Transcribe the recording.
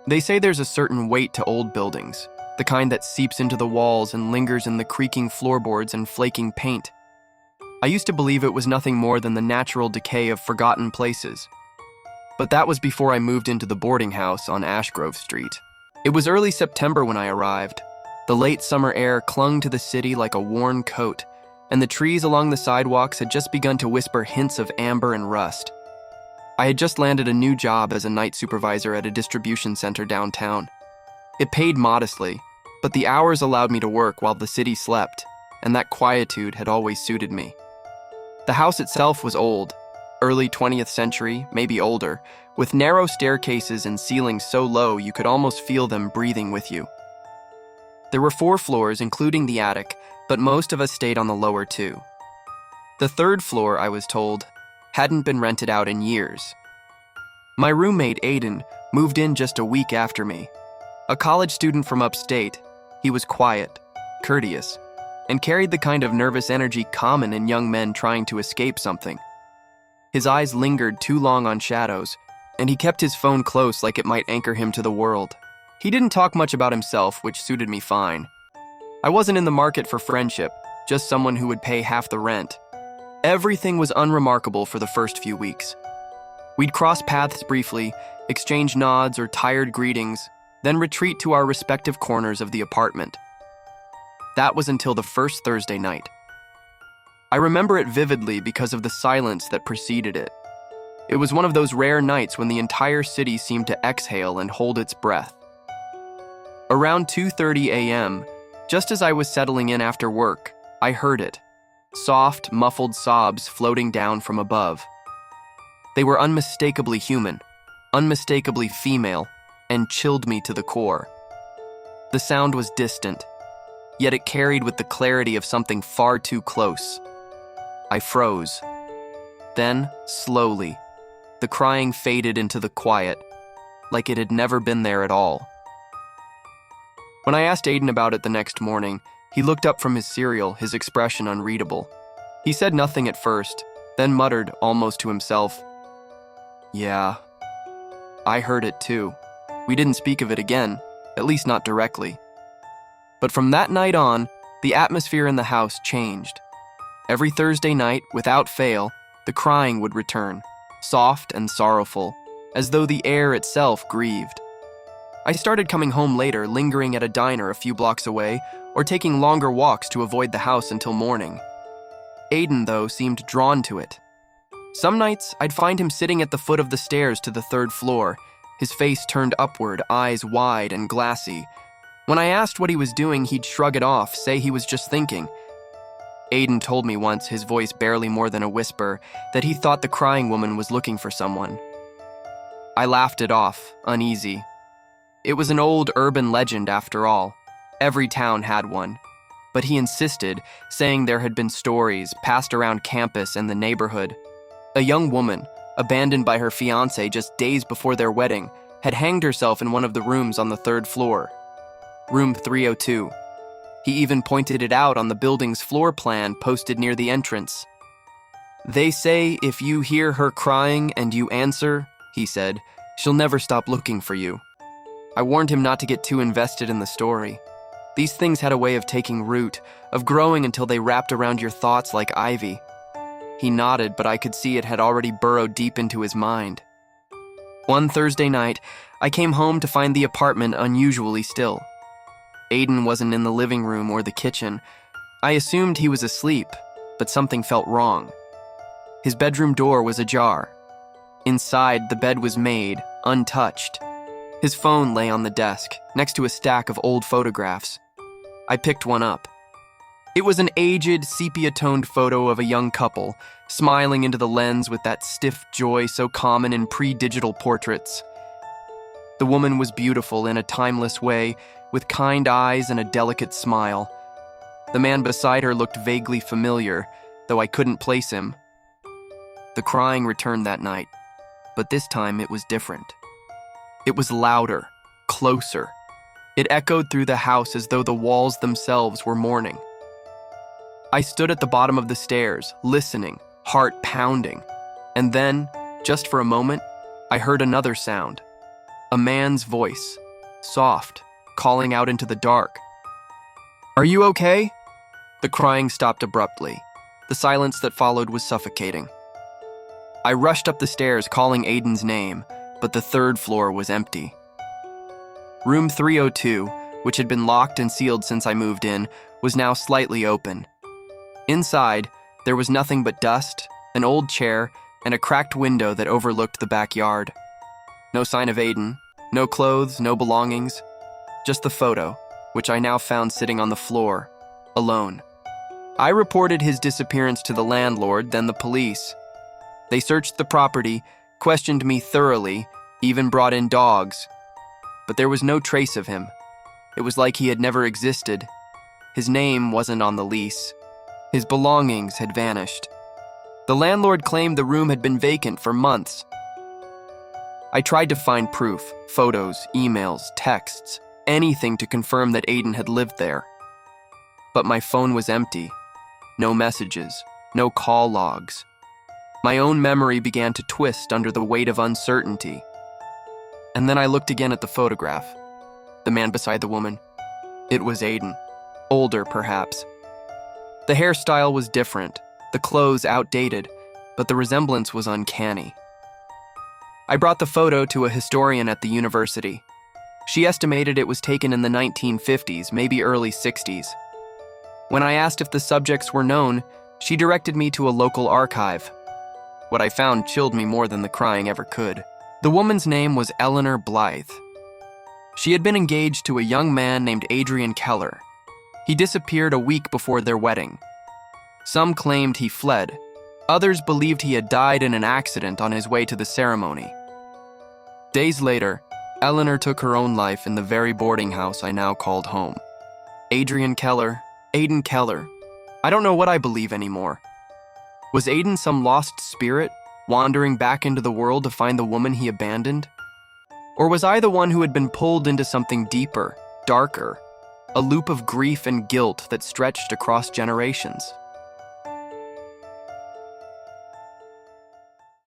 They say there's a certain weight to old buildings, the kind that seeps into the walls and lingers in the creaking floorboards and flaking paint. I used to believe it was nothing more than the natural decay of forgotten places. But that was before I moved into the boarding house on Ashgrove Street. It was early September when I arrived. The late summer air clung to the city like a worn coat, and the trees along the sidewalks had just begun to whisper hints of amber and rust. I had just landed a new job as a night supervisor at a distribution center downtown. It paid modestly, but the hours allowed me to work while the city slept, and that quietude had always suited me. The house itself was old, early 20th century, maybe older, with narrow staircases and ceilings so low you could almost feel them breathing with you. There were 4 floors, including the attic, but most of us stayed on the lower 2. The 3rd floor, I was told, hadn't been rented out in years. My roommate, Aiden, moved in just a week after me. A college student from upstate, he was quiet, courteous, and carried the kind of nervous energy common in young men trying to escape something. His eyes lingered too long on shadows, and he kept his phone close like it might anchor him to the world. He didn't talk much about himself, which suited me fine. I wasn't in the market for friendship, just someone who would pay half the rent. Everything was unremarkable for the first few weeks. We'd cross paths briefly, exchange nods or tired greetings, then retreat to our respective corners of the apartment. That was until the first Thursday night. I remember it vividly because of the silence that preceded it. It was one of those rare nights when the entire city seemed to exhale and hold its breath. Around 2:30 a.m., just as I was settling in after work, I heard it. Soft, muffled sobs floating down from above. They were unmistakably human, unmistakably female, and chilled me to the core. The sound was distant, yet it carried with the clarity of something far too close. I froze. Then, slowly, the crying faded into the quiet, like it had never been there at all. When I asked Aiden about it the next morning, he looked up from his cereal, his expression unreadable. He said nothing at first, then muttered, almost to himself, "Yeah, I heard it too." We didn't speak of it again, at least not directly. But from that night on, the atmosphere in the house changed. Every Thursday night, without fail, the crying would return, soft and sorrowful, as though the air itself grieved. I started coming home later, lingering at a diner a few blocks away, or taking longer walks to avoid the house until morning. Aiden, though, seemed drawn to it. Some nights, I'd find him sitting at the foot of the stairs to the 3rd floor, his face turned upward, eyes wide and glassy. When I asked what he was doing, he'd shrug it off, say he was just thinking. Aiden told me once, his voice barely more than a whisper, that he thought the crying woman was looking for someone. I laughed it off, uneasy. It was an old urban legend after all. Every town had one. But he insisted, saying there had been stories passed around campus and the neighborhood. A young woman, abandoned by her fiancé just days before their wedding, had hanged herself in one of the rooms on the 3rd floor. Room 302. He even pointed it out on the building's floor plan posted near the entrance. "They say if you hear her crying and you answer," he said, "she'll never stop looking for you." I warned him not to get too invested in the story. These things had a way of taking root, of growing until they wrapped around your thoughts like ivy. He nodded, but I could see it had already burrowed deep into his mind. One Thursday night, I came home to find the apartment unusually still. Aiden wasn't in the living room or the kitchen. I assumed he was asleep, but something felt wrong. His bedroom door was ajar. Inside, the bed was made, untouched. His phone lay on the desk, next to a stack of old photographs. I picked one up. It was an aged, sepia-toned photo of a young couple, smiling into the lens with that stiff joy so common in pre-digital portraits. The woman was beautiful in a timeless way, with kind eyes and a delicate smile. The man beside her looked vaguely familiar, though I couldn't place him. The crying returned that night, but this time it was different. It was louder, closer. It echoed through the house as though the walls themselves were mourning. I stood at the bottom of the stairs, listening, heart pounding. And then, just for a moment, I heard another sound. A man's voice, soft, calling out into the dark. "Are you okay?" The crying stopped abruptly. The silence that followed was suffocating. I rushed up the stairs calling Aiden's name, but the third floor was empty. Room 302, which had been locked and sealed since I moved in, was now slightly open. Inside, there was nothing but dust, an old chair, and a cracked window that overlooked the backyard. No sign of Aiden, no clothes, no belongings, just the photo, which I now found sitting on the floor, alone. I reported his disappearance to the landlord, then the police. They searched the property, questioned me thoroughly, even brought in dogs. But there was no trace of him. It was like he had never existed. His name wasn't on the lease. His belongings had vanished. The landlord claimed the room had been vacant for months. I tried to find proof, photos, emails, texts, anything to confirm that Aiden had lived there. But my phone was empty. No messages, no call logs. My own memory began to twist under the weight of uncertainty. And then I looked again at the photograph. The man beside the woman. It was Aiden. Older, perhaps. The hairstyle was different, the clothes outdated, but the resemblance was uncanny. I brought the photo to a historian at the university. She estimated it was taken in the 1950s, maybe early 60s. When I asked if the subjects were known, she directed me to a local archive. What I found chilled me more than the crying ever could. The woman's name was Eleanor Blythe. She had been engaged to a young man named Adrian Keller. He disappeared a week before their wedding. Some claimed he fled. Others believed he had died in an accident on his way to the ceremony. Days later, Eleanor took her own life in the very boarding house I now called home. Adrian Keller, Aiden Keller. I don't know what I believe anymore. Was Aiden some lost spirit, wandering back into the world to find the woman he abandoned? Or was I the one who had been pulled into something deeper, darker, a loop of grief and guilt that stretched across generations?